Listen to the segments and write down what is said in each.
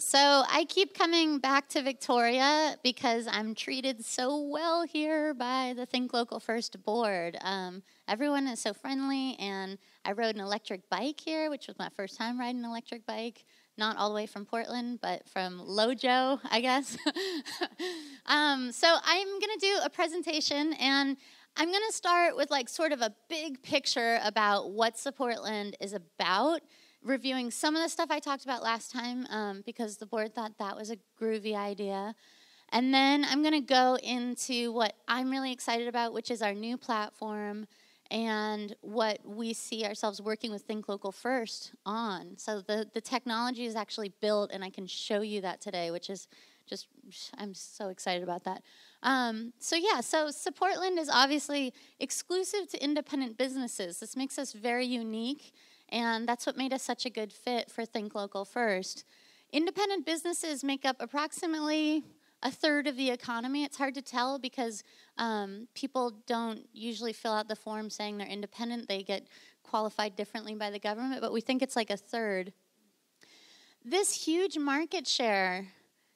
So I keep coming back to Victoria because I'm treated so well here by the Think Local First board. Everyone is so friendly, and I rode an electric bike here, which was my first time riding an electric bike. Not all the way from Portland, but from Lojo, I guess. So I'm going to do a presentation, and I'm going to start with like sort of a big picture about what Supportland is about, reviewing some of the stuff I talked about last time because the board thought that was a groovy idea. And then I'm going to go into what I'm really excited about, which is our new platform and what we see ourselves working with Think Local First on. So the technology is actually built, and I can show you that today, which is just, I'm so excited about that. So Supportland is obviously exclusive to independent businesses. This makes us very unique, and that's what made us such a good fit for Think Local First. Independent businesses make up approximately a third of the economy. It's hard to tell because people don't usually fill out the form saying they're independent. They get qualified differently by the government, but we think it's like a third. This huge market share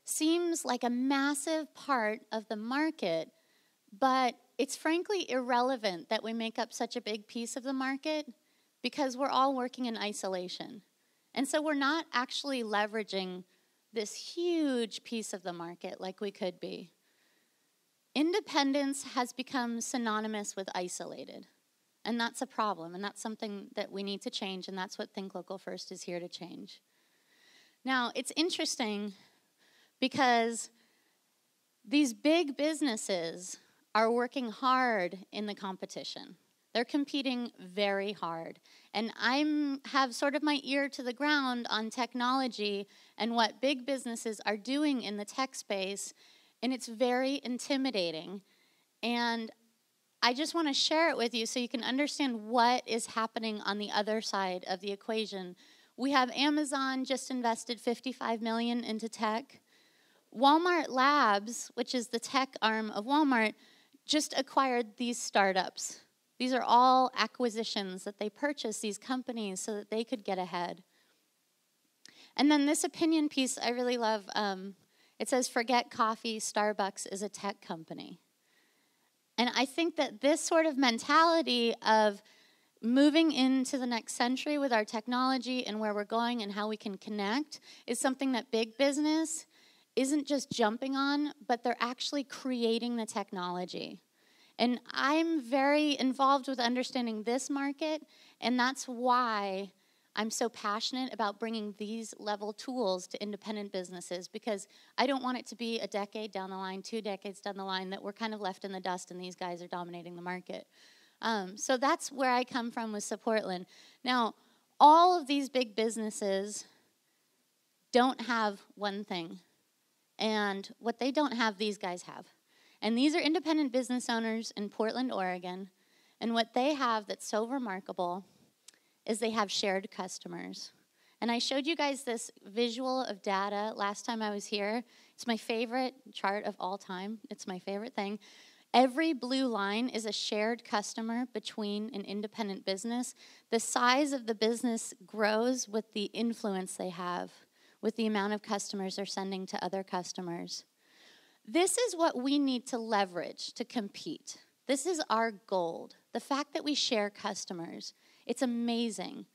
seems like a massive part of the market, but it's frankly irrelevant that we make up such a big piece of the market because we're all working in isolation. And so we're not actually leveraging this huge piece of the market like we could be. Independence has become synonymous with isolated, and that's a problem, and that's something that we need to change, and that's what Think Local First is here to change. Now, it's interesting because these big businesses are working hard in the competition. They're competing very hard. And I have sort of my ear to the ground on technology and what big businesses are doing in the tech space, and it's very intimidating. And I just want to share it with you so you can understand what is happening on the other side of the equation. We have Amazon just invested $55 million into tech. Walmart Labs, which is the tech arm of Walmart, just acquired these startups. These are all acquisitions that they purchased, these companies, so that they could get ahead. And then this opinion piece I really love. It says, "Forget coffee, Starbucks is a tech company." And I think that this sort of mentality of moving into the next century with our technology and where we're going and how we can connect is something that big business isn't just jumping on, but they're actually creating the technology. And I'm very involved with understanding this market, and that's why I'm so passionate about bringing these level tools to independent businesses, because I don't want it to be a decade down the line, 2 decades down the line, that we're kind of left in the dust and these guys are dominating the market. So that's where I come from with Supportland. Now, all of these big businesses don't have one thing, and what they don't have, these guys have. And these are independent business owners in Portland, Oregon. And what they have that's so remarkable is they have shared customers. And I showed you guys this visual of data last time I was here. It's my favorite chart of all time. It's my favorite thing. Every blue line is a shared customer between an independent business. The size of the business grows with the influence they have, with the amount of customers they're sending to other customers. This is what we need to leverage to compete. This is our gold. The fact that we share customers, it's amazing.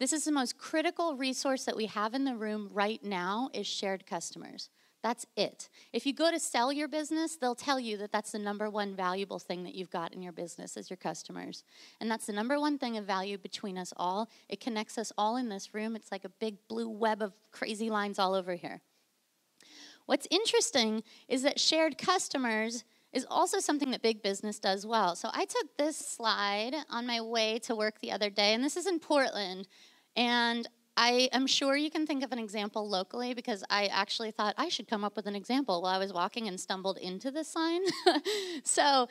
This is the most critical resource that we have in the room right now is shared customers. That's it. If you go to sell your business, they'll tell you that that's the number one valuable thing that you've got in your business is your customers. And that's the number one thing of value between us all. It connects us all in this room. It's like a big blue web of crazy lines all over here. What's interesting is that shared customers is also something that big business does well. So I took this slide on my way to work the other day, and this is in Portland. And I am sure you can think of an example locally because I actually thought I should come up with an example while I was walking and stumbled into this sign. So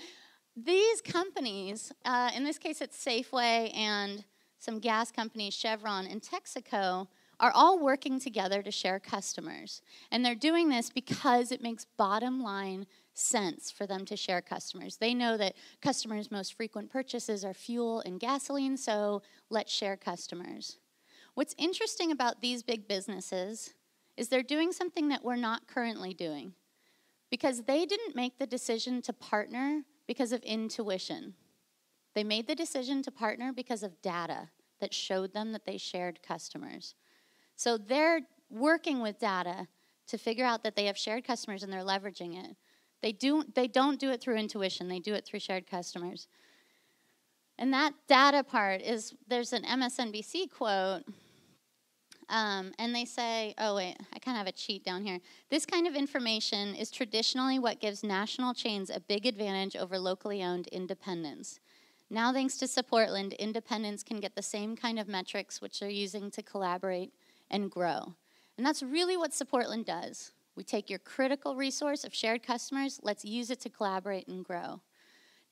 these companies, in this case it's Safeway and some gas companies, Chevron and Texaco, are all working together to share customers. And they're doing this because it makes bottom line sense for them to share customers. They know that customers' most frequent purchases are fuel and gasoline, so let's share customers. What's interesting about these big businesses is they're doing something that we're not currently doing, because they didn't make the decision to partner because of intuition. They made the decision to partner because of data that showed them that they shared customers. So they're working with data to figure out that they have shared customers and they're leveraging it. They don't do it through intuition. They do it through shared customers. And that data part is, there's an MSNBC quote, and they say, oh wait, I kind of have a cheat down here. This kind of information is traditionally what gives national chains a big advantage over locally owned independents. Now, thanks to Supportland, independents can get the same kind of metrics which they're using to collaborate and grow. And that's really what Supportland does. We take your critical resource of shared customers, let's use it to collaborate and grow.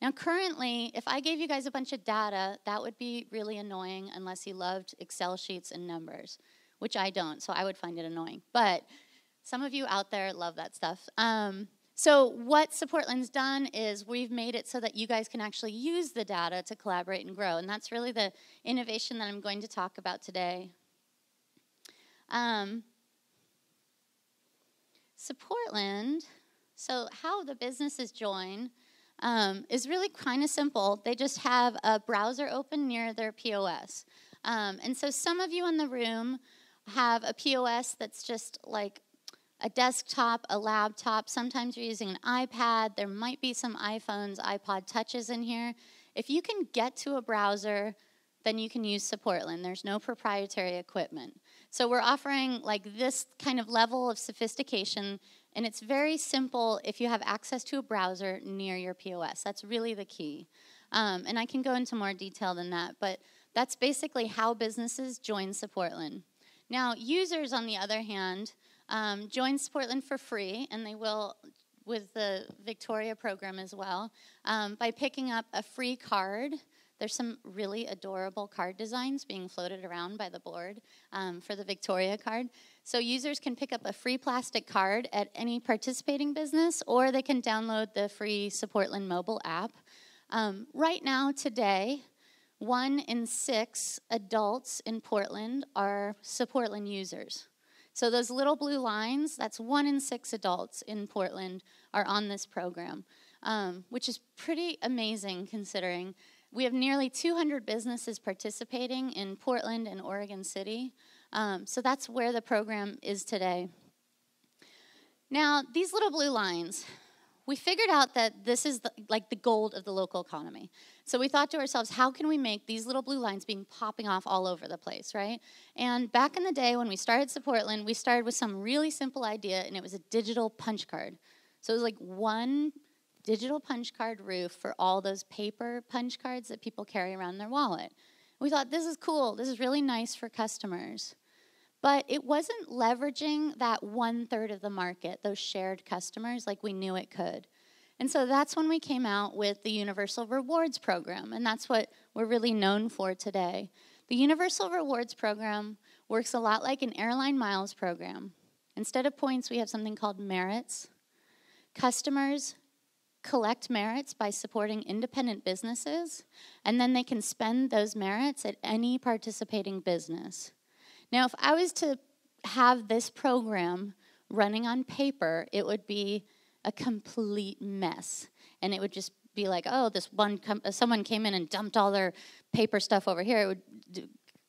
Now, currently, if I gave you guys a bunch of data, that would be really annoying unless you loved Excel sheets and numbers, which I don't, so I would find it annoying. But some of you out there love that stuff. So what Supportland's done is we've made it so that you guys can actually use the data to collaborate and grow. And that's really the innovation that I'm going to talk about today. Supportland, so how the businesses join is really kind of simple. They just have a browser open near their POS. And so some of you in the room have a POS that's just like a desktop, a laptop. Sometimes you're using an iPad. There might be some iPhones, iPod Touches in here. If you can get to a browser, then you can use Supportland. There's no proprietary equipment. So we're offering like this kind of level of sophistication, and it's very simple if you have access to a browser near your POS. That's really the key. And I can go into more detail than that, but that's basically how businesses join Supportland. Now, users, on the other hand, join Supportland for free, and they will with the Victoria program as well, by picking up a free card. There's some really adorable card designs being floated around by the board for the Victoria card. So users can pick up a free plastic card at any participating business, or they can download the free Supportland mobile app. Right now, today, 1 in 6 adults in Portland are Supportland users. So those little blue lines, that's 1 in 6 adults in Portland are on this program, which is pretty amazing considering we have nearly 200 businesses participating in Portland and Oregon City. So that's where the program is today. Now, these little blue lines, we figured out that this is like the gold of the local economy. So we thought to ourselves, how can we make these little blue lines being popping off all over the place, right? And back in the day when we started Supportland, we started with some really simple idea, and it was a digital punch card. So it was like one digital punch card roof for all those paper punch cards that people carry around in their wallet. We thought, this is cool. This is really nice for customers. But it wasn't leveraging that 1/3 of the market, those shared customers, like we knew it could. And so that's when we came out with the Universal Rewards program, and that's what we're really known for today. The Universal Rewards program works a lot like an airline miles program. Instead of points, we have something called merits. Customers collect merits by supporting independent businesses, and then they can spend those merits at any participating business. Now, if I was to have this program running on paper, it would be a complete mess. And it would just be like, oh, someone came in and dumped all their paper stuff over here.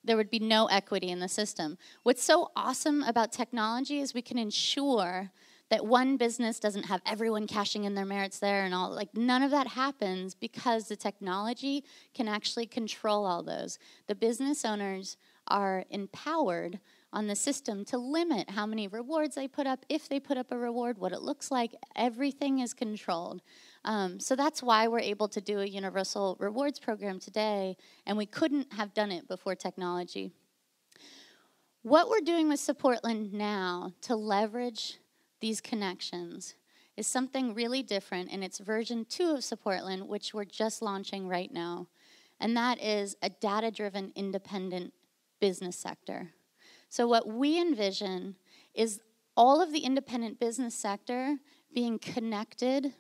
There would be no equity in the system. What's so awesome about technology is we can ensure that one business doesn't have everyone cashing in their merits there and all. Like, none of that happens because the technology can actually control all those. The business owners are empowered on the system to limit how many rewards they put up, if they put up a reward, what it looks like. Everything is controlled. So that's why we're able to do a Universal Rewards program today, and we couldn't have done it before technology. What we're doing with Supportland now to leverage these connections is something really different, and it's version 2 of Supportland, which we're just launching right now. And that is a data-driven independent business sector. So what we envision is all of the independent business sector being connected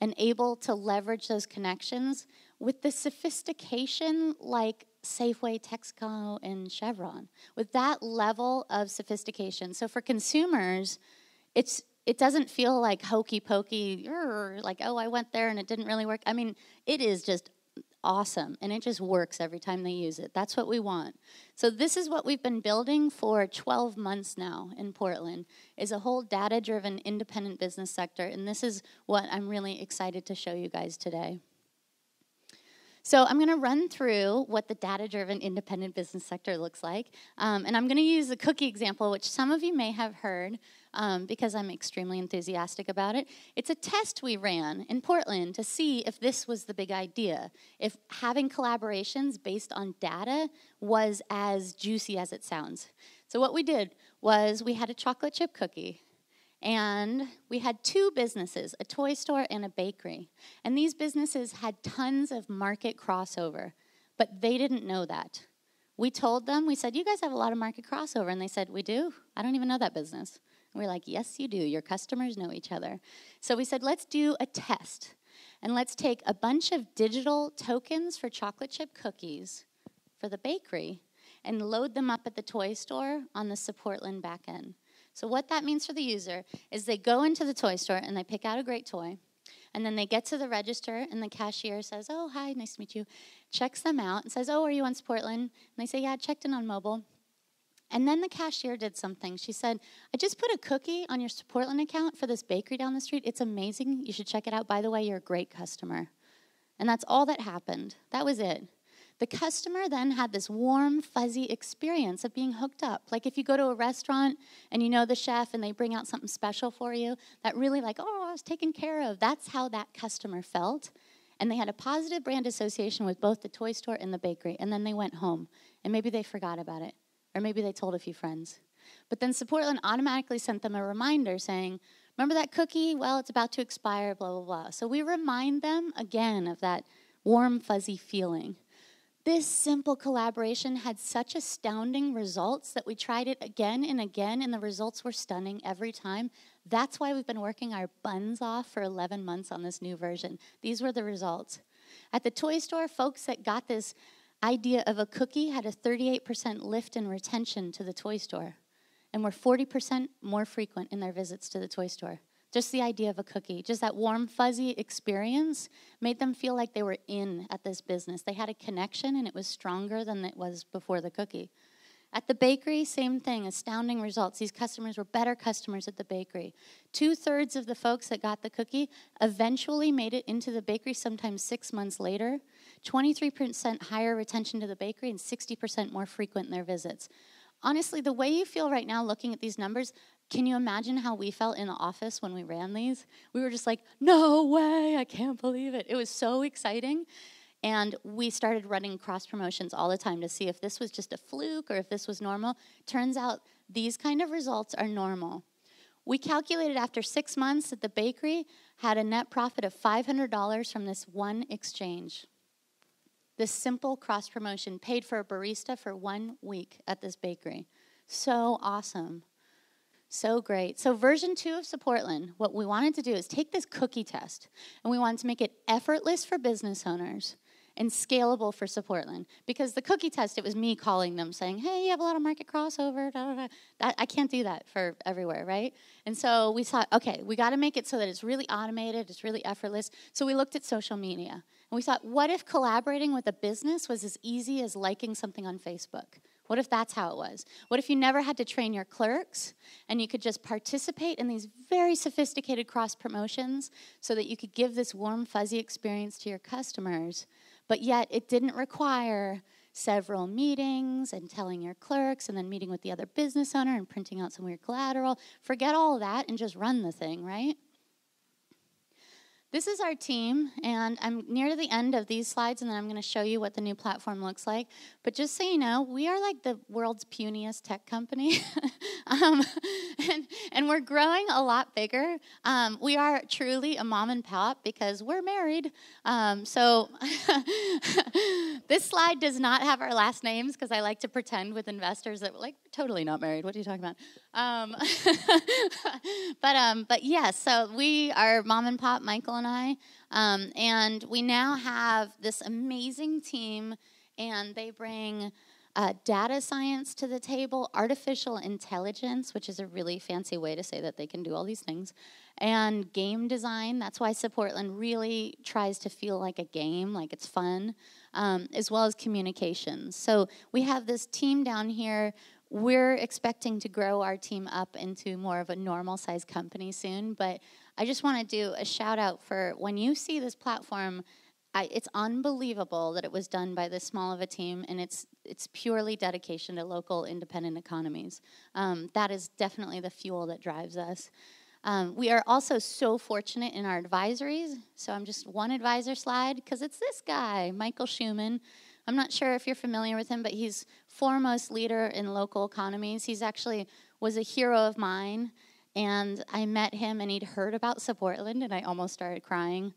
and able to leverage those connections with the sophistication like Safeway, Texaco, and Chevron, with that level of sophistication. So for consumers, it doesn't feel like hokey pokey, like, oh, I went there and it didn't really work. I mean, it is just awesome, and it just works every time they use it. That's what we want. So this is what we've been building for 12 months now in Portland, is a whole data-driven independent business sector, and this is what I'm really excited to show you guys today. So I'm going to run through what the data-driven independent business sector looks like, and I'm going to use a cookie example, which some of you may have heard because I'm extremely enthusiastic about it. It's a test we ran in Portland to see if this was the big idea, if having collaborations based on data was as juicy as it sounds. So what we did was we had a chocolate chip cookie, and we had two businesses, a toy store and a bakery. And these businesses had tons of market crossover, but they didn't know that. We told them, we said, you guys have a lot of market crossover. And they said, we do? I don't even know that business. And we're like, yes, you do. Your customers know each other. So we said, let's do a test. And let's take a bunch of digital tokens for chocolate chip cookies for the bakery and load them up at the toy store on the Supportland back end. So what that means for the user is they go into the toy store and they pick out a great toy, and then they get to the register and the cashier says, oh, hi, nice to meet you, checks them out and says, oh, are you on Supportland? And they say, yeah, I checked in on mobile. And then the cashier did something. She said, I just put a cookie on your Supportland account for this bakery down the street. It's amazing. You should check it out. By the way, you're a great customer. And that's all that happened. That was it. The customer then had this warm, fuzzy experience of being hooked up. Like if you go to a restaurant and you know the chef and they bring out something special for you, that really like, oh, I was taken care of. That's how that customer felt. And they had a positive brand association with both the toy store and the bakery. And then they went home. And maybe they forgot about it. Or maybe they told a few friends. But then Supportland automatically sent them a reminder saying, remember that cookie? Well, it's about to expire, blah, blah, blah. So we remind them again of that warm, fuzzy feeling. This simple collaboration had such astounding results that we tried it again and again, and the results were stunning every time. That's why we've been working our buns off for 11 months on this new version. These were the results. At the toy store, folks that got this idea of a cookie had a 38% lift in retention to the toy store, and were 40% more frequent in their visits to the toy store. Just the idea of a cookie, just that warm, fuzzy experience made them feel like they were in at this business. They had a connection, and it was stronger than it was before the cookie. At the bakery, same thing, astounding results. These customers were better customers at the bakery. 2/3 of the folks that got the cookie eventually made it into the bakery, sometimes 6 months later. 23% higher retention to the bakery and 60% more frequent in their visits. Honestly, the way you feel right now looking at these numbers, can you imagine how we felt in the office when we ran these? We were just like, no way, I can't believe it. It was so exciting. And we started running cross promotions all the time to see if this was just a fluke or if this was normal. Turns out these kind of results are normal. We calculated after 6 months that the bakery had a net profit of $500 from this one exchange. This simple cross promotion paid for a barista for 1 week at this bakery. So awesome. So great. So version 2 of Supportland, what we wanted to do is take this cookie test, and we wanted to make it effortless for business owners and scalable for Supportland. Because the cookie test, it was me calling them saying, hey, you have a lot of market crossover. Da, da, da. I can't do that for everywhere, right? And so we thought, okay, we got to make it so that it's really automated, it's really effortless. So we looked at social media. And we thought, what if collaborating with a business was as easy as liking something on Facebook? What if that's how it was? What if you never had to train your clerks and you could just participate in these very sophisticated cross promotions so that you could give this warm, fuzzy experience to your customers, but yet it didn't require several meetings and telling your clerks and then meeting with the other business owner and printing out some weird collateral. Forget all of that and just run the thing, right? This is our team, and I'm near to the end of these slides, and then I'm going to show you what the new platform looks like. But just so you know, we are like the world's puniest tech company, and we're growing a lot bigger. We are truly a mom and pop because we're married. So this slide does not have our last names because I like to pretend with investors that we're like totally not married. What are you talking about? But yes, so we are mom and pop, Michael and I, and we now have this amazing team and they bring data science to the table, artificial intelligence, which is a really fancy way to say that they can do all these things, and game design. That's why Supportland really tries to feel like a game, like it's fun, as well as communications. So we have this team down here. We're expecting to grow our team up into more of a normal-sized company soon, but I just want to do a shout-out for when you see this platform. It's unbelievable that it was done by this small of a team, and it's purely dedication to local independent economies. That is definitely the fuel that drives us. We are also so fortunate in our advisories. So I'm just one advisor slide, because it's this guy, Michael Schumann. I'm not sure if you're familiar with him, but he's foremost leader in local economies. He's actually was a hero of mine, and I met him, and he'd heard about Supportland, and I almost started crying.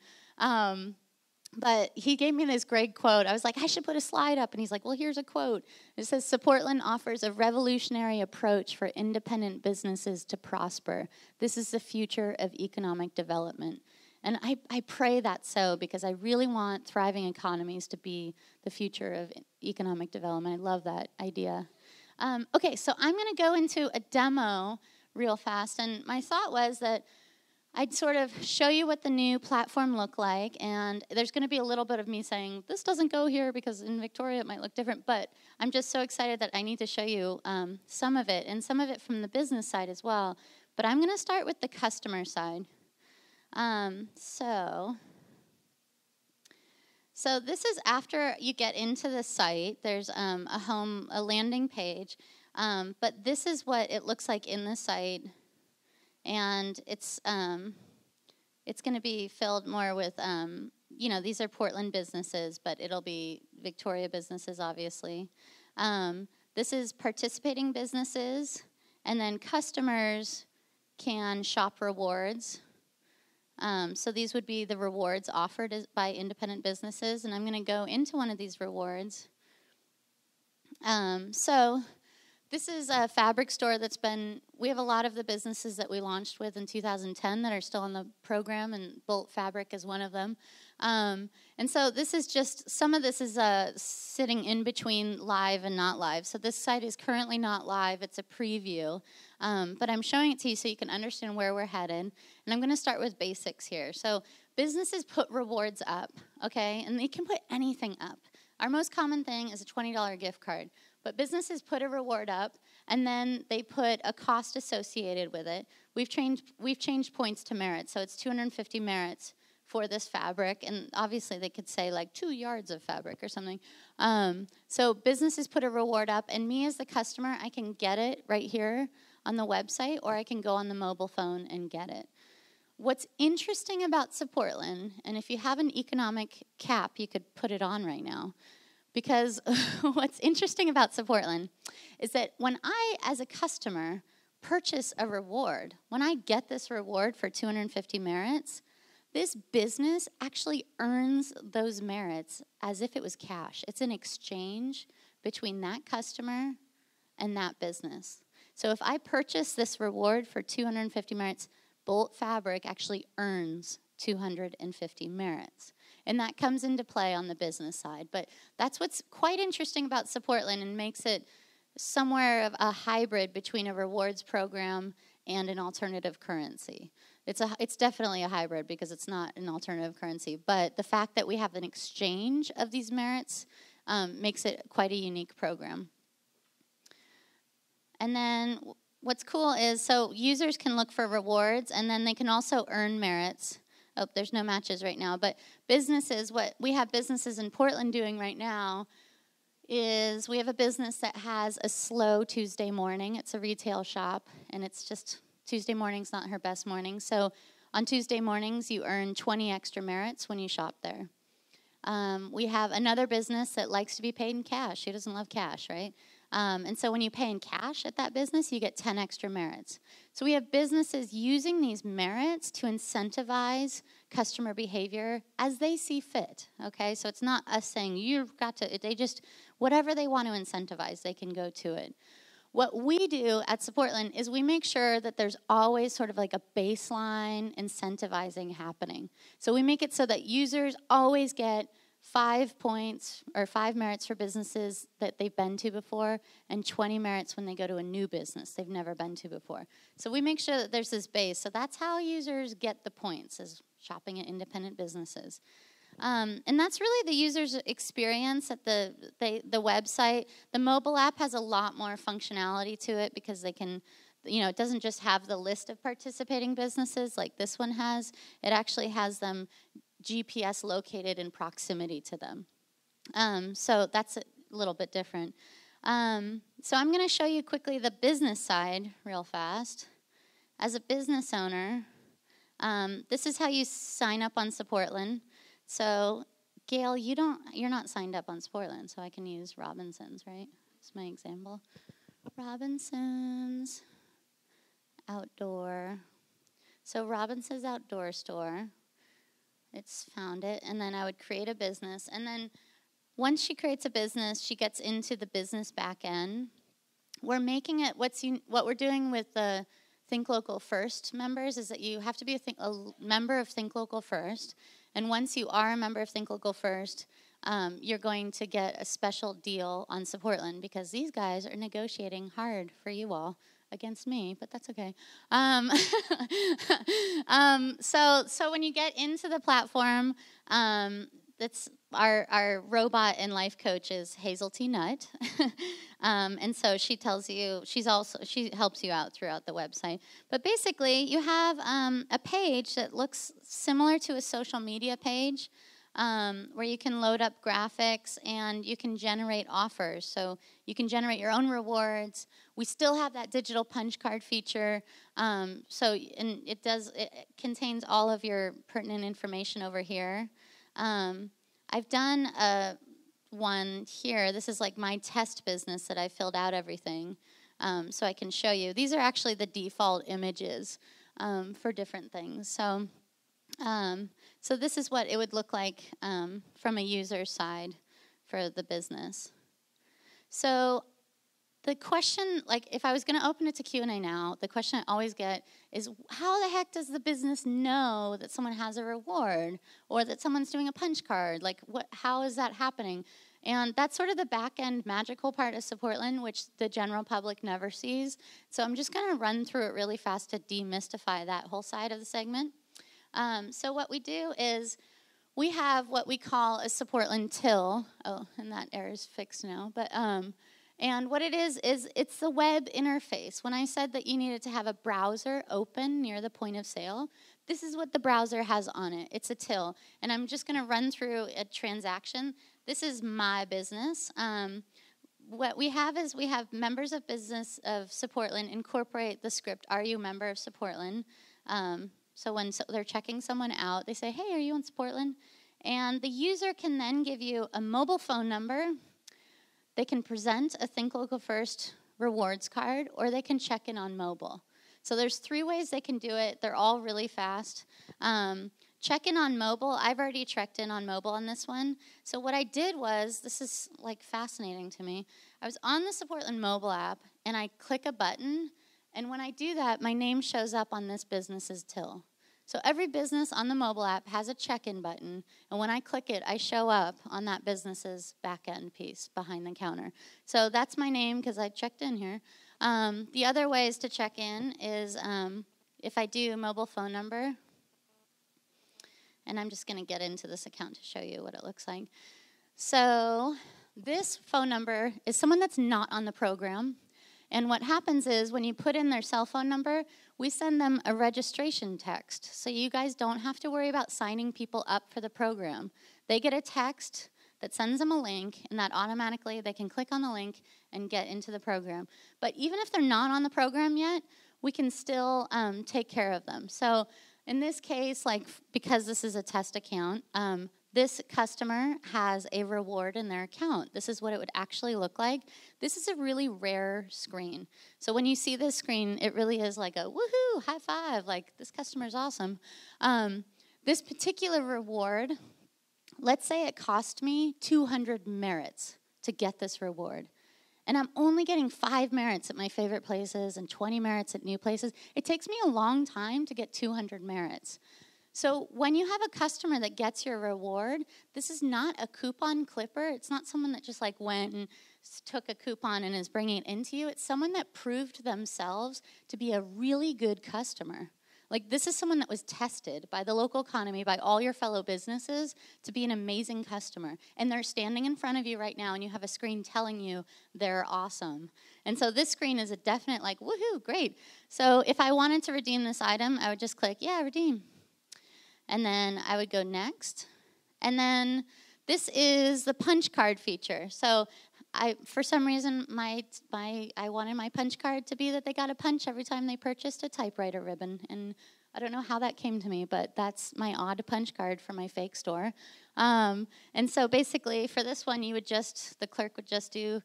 But he gave me this great quote. I was like, I should put a slide up. And he's like, well, here's a quote. It says, Supportland offers a revolutionary approach for independent businesses to prosper. This is the future of economic development. And I pray that so, because I really want thriving economies to be the future of economic development. I love that idea. Okay, so I'm going to go into a demo real fast. And my thought was that I'd sort of show you what the new platform looked like, and there's going to be a little bit of me saying, this doesn't go here because in Victoria it might look different, but I'm just so excited that I need to show you some of it, and some of it from the business side as well. But I'm going to start with the customer side. So this is after you get into the site. There's a landing page, but this is what it looks like in the site. And it's going to be filled more with, these are Portland businesses, but it'll be Victoria businesses, obviously. This is participating businesses, and then customers can shop rewards. So these would be the rewards offered by independent businesses, and I'm going to go into one of these rewards. This is a fabric store we have a lot of the businesses that we launched with in 2010 that are still in the program, and Bolt Fabric is one of them. And so this is just, some of this is sitting in between live and not live. So this site is currently not live, it's a preview. But I'm showing it to you so you can understand where we're headed. And I'm going to start with basics here. So businesses put rewards up, okay? And they can put anything up. Our most common thing is a $20 gift card. But businesses put a reward up, and then they put a cost associated with it. We've changed points to merits, so it's 250 merits for this fabric, and obviously they could say like 2 yards of fabric or something. So businesses put a reward up, and me as the customer, I can get it right here on the website, or I can go on the mobile phone and get it. What's interesting about Supportland, and if you have an economic cap, you could put it on right now, because what's interesting about Supportland is that when I, as a customer, purchase a reward, when I get this reward for 250 merits, this business actually earns those merits as if it was cash. It's an exchange between that customer and that business. So if I purchase this reward for 250 merits, Bolt Fabric actually earns 250 merits. And that comes into play on the business side. But that's what's quite interesting about Supportland and makes it somewhere of a hybrid between a rewards program and an alternative currency. It's definitely a hybrid because it's not an alternative currency. But the fact that we have an exchange of these merits makes it quite a unique program. And then what's cool is, so users can look for rewards, and then they can also earn merits. Oh, there's no matches right now. But businesses, what we have businesses in Portland doing right now is we have a business that has a slow Tuesday morning. It's a retail shop, and it's just Tuesday morning's not her best morning. So on Tuesday mornings, you earn 20 extra merits when you shop there. We have another business that likes to be paid in cash. She doesn't love cash, right? And so when you pay in cash at that business, you get 10 extra merits. So we have businesses using these merits to incentivize customer behavior as they see fit, okay? So it's not us saying, you've got to, they just, whatever they want to incentivize, they can go to it. What we do at Supportland is we make sure that there's always sort of like a baseline incentivizing happening. So we make it so that users always get 5 points or 5 merits for businesses that they've been to before, and 20 merits when they go to a new business they've never been to before. So we make sure that there's this base. So that's how users get the points, is shopping at independent businesses. And that's really the user's experience at the website. The mobile app has a lot more functionality to it because they can, it doesn't just have the list of participating businesses like this one has. It actually has them GPS located in proximity to them. So that's a little bit different. So I'm going to show you quickly the business side real fast. As a business owner, this is how you sign up on Supportland. So, Gail, you're not signed up on Supportland, so I can use Robinson's, right? That's my example. Robinson's Outdoor. So Robinson's Outdoor Store. It's found it, and then I would create a business. And then once she creates a business, she gets into the business back end. We're making it, what we're doing with the Think Local First members is that you have to be a member of Think Local First. And once you are a member of Think Local First, you're going to get a special deal on Supportland because these guys are negotiating hard for you all against me, but that's okay. So when you get into the platform, that's our robot and life coach is Hazel T. Nutt. And so she tells you, she helps you out throughout the website. But basically, you have a page that looks similar to a social media page where you can load up graphics and you can generate offers. So you can generate your own rewards. We still have that digital punch card feature. And it contains all of your pertinent information over here. I've done one here. This is like my test business that I filled out everything so I can show you. These are actually the default images for different things. So this is what it would look like from a user side for the business. So the question, like if I was going to open it to Q&A now, the question I always get is, how the heck does the business know that someone has a reward or that someone's doing a punch card? Like, how is that happening? And that's sort of the back-end magical part of Supportland, which the general public never sees. So I'm just going to run through it really fast to demystify that whole side of the segment. So what we do is we have what we call a Supportland till. Oh, and that error is fixed now. But and what it is it's the web interface. When I said that you needed to have a browser open near the point of sale, this is what the browser has on it. It's a till. And I'm just going to run through a transaction. This is my business. What we have is we have members of business of Supportland incorporate the script, "Are you a member of Supportland?" So when they're checking someone out, they say, "Hey, are you on Supportland?" And the user can then give you a mobile phone number. They can present a Think Local First rewards card, or they can check in on mobile. So there's 3 ways they can do it. They're all really fast. Check in on mobile. I've already checked in on mobile on this one. So what I did was, this is like fascinating to me. I was on the Supportland mobile app, and I click a button, and when I do that, my name shows up on this business's till. So every business on the mobile app has a check-in button, and when I click it, I show up on that business's back-end piece behind the counter. So that's my name because I checked in here. The other ways to check in is if I do mobile phone number, and I'm just going to get into this account to show you what it looks like. So this phone number is someone that's not on the program. And what happens is when you put in their cell phone number, we send them a registration text. So you guys don't have to worry about signing people up for the program. They get a text that sends them a link, and that automatically they can click on the link and get into the program. But even if they're not on the program yet, we can still take care of them. So in this case, like because this is a test account, this customer has a reward in their account. This is what it would actually look like. This is a really rare screen. So when you see this screen, it really is like a woohoo, high five, like this customer's awesome. This particular reward, let's say it cost me 200 merits to get this reward. And I'm only getting 5 merits at my favorite places and 20 merits at new places. It takes me a long time to get 200 merits. So when you have a customer that gets your reward, this is not a coupon clipper. It's not someone that just like went and took a coupon and is bringing it into you. It's someone that proved themselves to be a really good customer. Like, this is someone that was tested by the local economy, by all your fellow businesses, to be an amazing customer. And they're standing in front of you right now, and you have a screen telling you they're awesome. And so this screen is a definite, like, woohoo, great. So if I wanted to redeem this item, I would just click, yeah, redeem. And then I would go next. And then this is the punch card feature. So for some reason, I wanted my punch card to be that they got a punch every time they purchased a typewriter ribbon. And I don't know how that came to me, but that's my odd punch card for my fake store. And so basically, for this one, the clerk would just do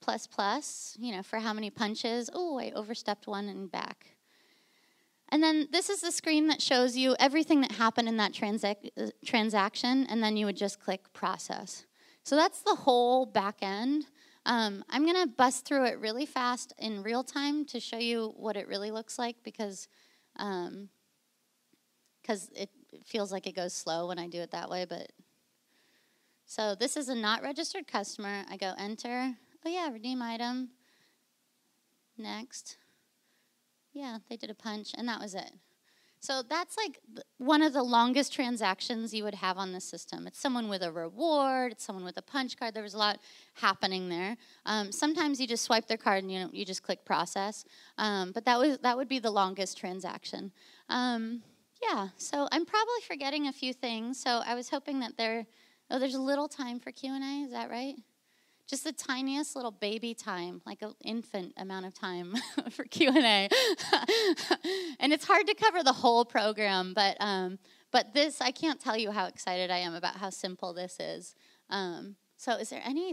plus, for how many punches. Oh, I overstepped one and back. And then this is the screen that shows you everything that happened in that transaction, and then you would just click process. So that's the whole back end. I'm going to bust through it really fast in real time to show you what it really looks like because it feels like it goes slow when I do it that way. So this is a not registered customer. I go enter. Oh, yeah, redeem item. Next. Yeah, they did a punch, and that was it. So that's like one of the longest transactions you would have on the system. It's someone with a reward. It's someone with a punch card. There was a lot happening there. Sometimes you just swipe their card and you just click process. But that would be the longest transaction. So I'm probably forgetting a few things. So I was hoping that there's a little time for Q&A. Is that right? Just the tiniest little baby time, like an infant amount of time for Q&A. And it's hard to cover the whole program, but this, I can't tell you how excited I am about how simple this is. So is there any,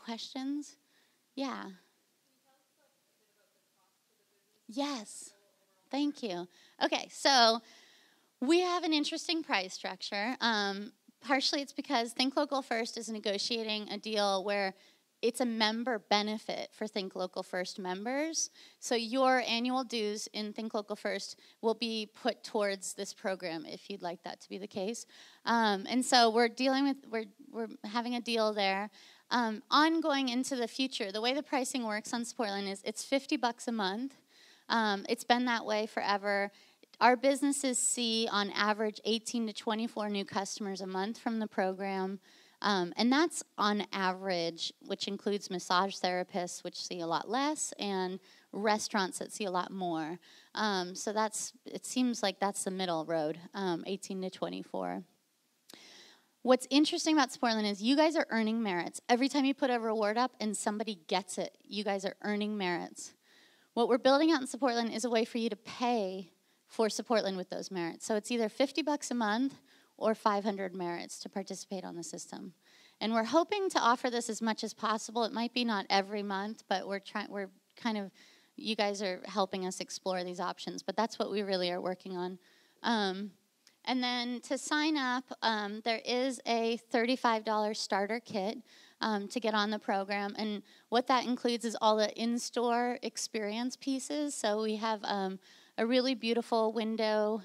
questions? Yeah. Yes. Thank you. Okay, so we have an interesting price structure. Partially it's because Think Local First is negotiating a deal where it's a member benefit for Think Local First members. So your annual dues in Think Local First will be put towards this program if you'd like that to be the case. And so we're having a deal there. Ongoing into the future, the way the pricing works on Supportland is it's $50 a month. It's been that way forever. Our businesses see on average 18 to 24 new customers a month from the program. And that's on average, which includes massage therapists, which see a lot less, and restaurants that see a lot more. So it seems like that's the middle road, 18 to 24. What's interesting about Supportland is you guys are earning merits. Every time you put a reward up and somebody gets it, you guys are earning merits. What we're building out in Supportland is a way for you to pay for Supportland with those merits. So it's either $50 a month or 500 merits to participate on the system. And we're hoping to offer this as much as possible. It might be not every month, but you guys are helping us explore these options, but that's what we really are working on. And then to sign up, there is a $35 starter kit to get on the program. And what that includes is all the in-store experience pieces. So we have a really beautiful window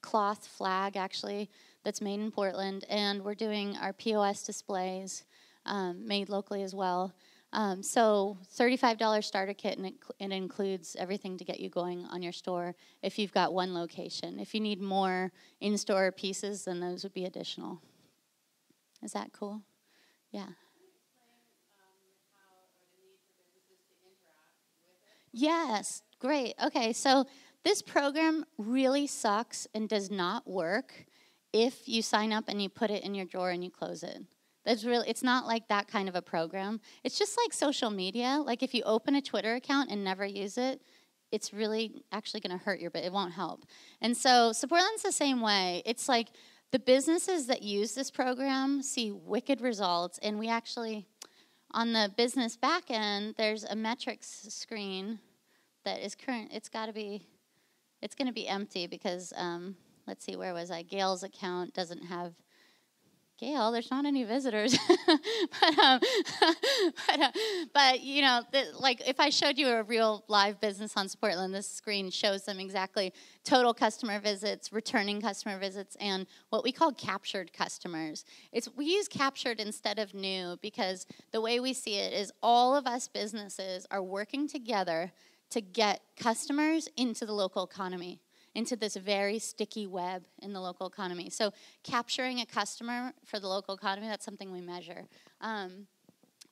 cloth flag, actually, that's made in Portland. And we're doing our POS displays made locally as well. So $35 starter kit, and it includes everything to get you going on your store if you've got one location. If you need more in-store pieces, then those would be additional. Is that cool? Yeah. Yes, great. Okay, so this program really sucks and does not work if you sign up and you put it in your drawer and you close it. It's not like that kind of a program. It's just like social media. Like if you open a Twitter account and never use it, it's really actually going to hurt you, but it won't help. And so Supportland's the same way. It's like the businesses that use this program see wicked results, and we actually, on the business back end, there's a metrics screen that is current. It's going to be empty because, let's see, where was I? Gail's account doesn't have Gail, there's not any visitors. but you know, like if I showed you a real live business on Supportland, this screen shows them exactly total customer visits, returning customer visits, and what we call captured customers. We use captured instead of new because the way we see it is all of us businesses are working together to get customers into the local economy, into this very sticky web in the local economy. So capturing a customer for the local economy, that's something we measure.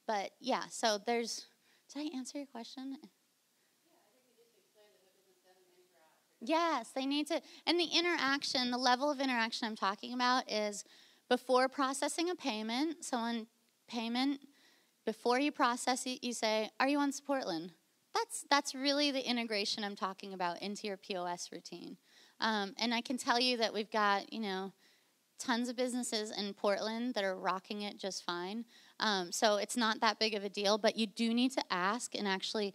But yeah, so there's, did I answer your question? Yeah, I think you just explained that the business doesn't interact. Yes, they need to, and the interaction, the level of interaction I'm talking about is before processing a payment, before you process it, you say, are you on Supportland? That's really the integration I'm talking about into your POS routine. And I can tell you that we've got, you know, tons of businesses in Portland that are rocking it just fine. So it's not that big of a deal, but you do need to ask and actually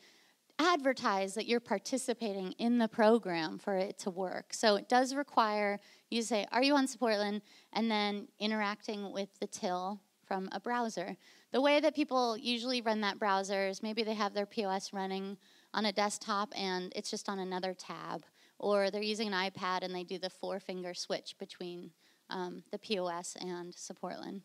advertise that you're participating in the program for it to work. So it does require you to say, are you on Supportland? And then interacting with the till from a browser. The way that people usually run that browser is maybe they have their POS running on a desktop and it's just on another tab. Or they're using an iPad and they do the 4-finger switch between the POS and Supportland.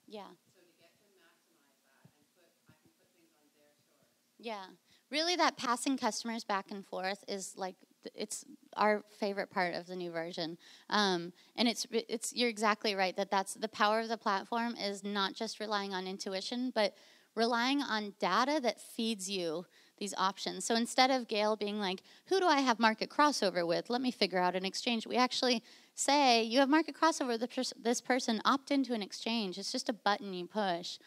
Yeah. So to get to maximize that and I can put things on their stores. Yeah. Really that passing customers back and forth is like, it's our favorite part of the new version. And it's you're exactly right that's the power of the platform is not just relying on intuition, but relying on data that feeds you these options. So instead of Gail being like, who do I have market crossover with? Let me figure out an exchange. We actually say, you have market crossover with this person, opt into an exchange. It's just a button you push.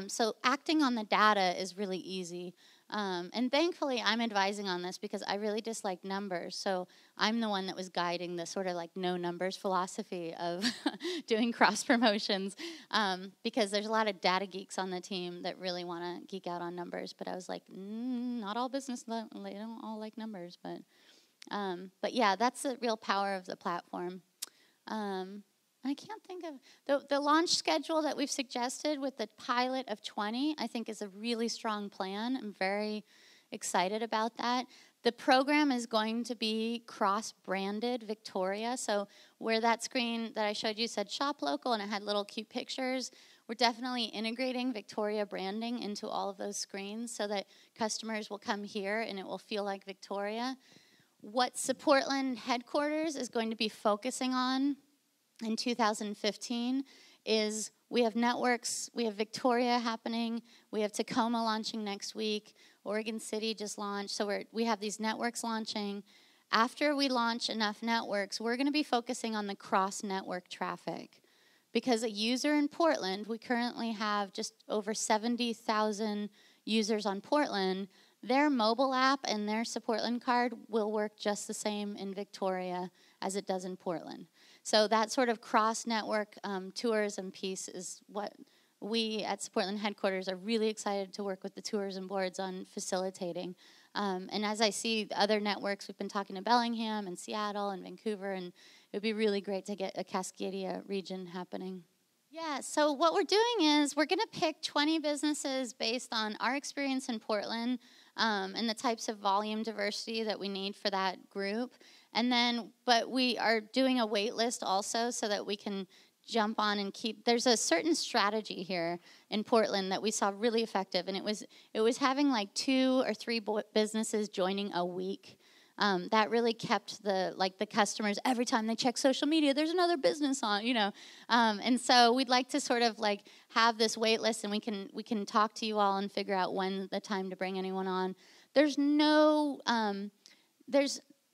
So acting on the data is really easy. And thankfully, I'm advising on this because I really dislike numbers. So I'm the one that was guiding the sort of like no numbers philosophy of doing cross promotions because there's a lot of data geeks on the team that really want to geek out on numbers. But I was like, not all business, they don't all like numbers. But yeah, that's the real power of the platform. I can't think of the launch schedule that we've suggested with the pilot of 20, I think is a really strong plan. I'm very excited about that. The program is going to be cross-branded Victoria. So where that screen that I showed you said shop local and it had little cute pictures, we're definitely integrating Victoria branding into all of those screens so that customers will come here and it will feel like Victoria. What Supportland headquarters is going to be focusing on in 2015 is we have networks, we have Victoria happening, we have Tacoma launching next week, Oregon City just launched, so we have these networks launching. After we launch enough networks, we're going to be focusing on the cross-network traffic. Because a user in Portland, we currently have just over 70,000 users on Portland, their mobile app and their Supportland card will work just the same in Victoria as it does in Portland. So that sort of cross-network tourism piece is what we at Supportland headquarters are really excited to work with the tourism boards on facilitating. And as I see other networks, we've been talking to Bellingham and Seattle and Vancouver, and it would be really great to get a Cascadia region happening. Yeah, so what we're doing is we're going to pick 20 businesses based on our experience in Portland and the types of volume diversity that we need for that group. And then, but we are doing a wait list also so that we can jump on and keep, there's a certain strategy here in Portland that we saw really effective, and it was having like 2 or 3 businesses joining a week. That really kept the customers, every time they check social media, there's another business on, you know. And so we'd like to sort of like have this wait list, and we can talk to you all and figure out when the time to bring anyone on. There's no,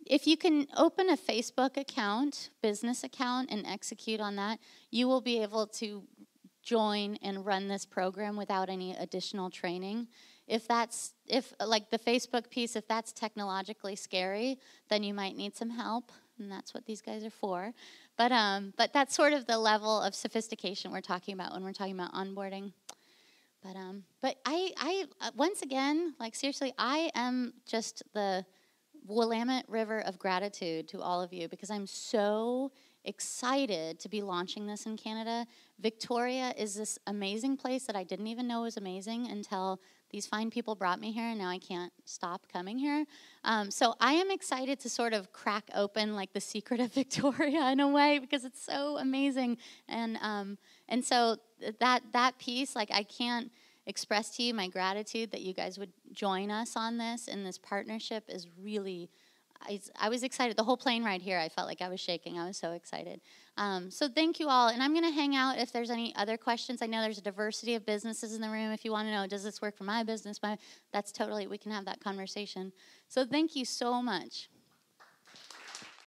if you can open a Facebook account, business account, and execute on that, you will be able to join and run this program without any additional training. If like the Facebook piece, if that's technologically scary, then you might need some help, and that's what these guys are for. But that's sort of the level of sophistication we're talking about when we're talking about onboarding. But I once again, like seriously, I am just the Willamette River of gratitude to all of you because I'm so excited to be launching this in Canada. Victoria is this amazing place that I didn't even know was amazing until these fine people brought me here, and now I can't stop coming here. So I am excited to sort of crack open like the secret of Victoria in a way because it's so amazing. And so that piece, like I can't express to you my gratitude that you guys would join us on this, and this partnership is really, I was excited. The whole plane ride here, I felt like I was shaking. I was so excited. So thank you all, and I'm going to hang out if there's any other questions. I know there's a diversity of businesses in the room. If you want to know, does this work for my business? That's totally, we can have that conversation. So thank you so much.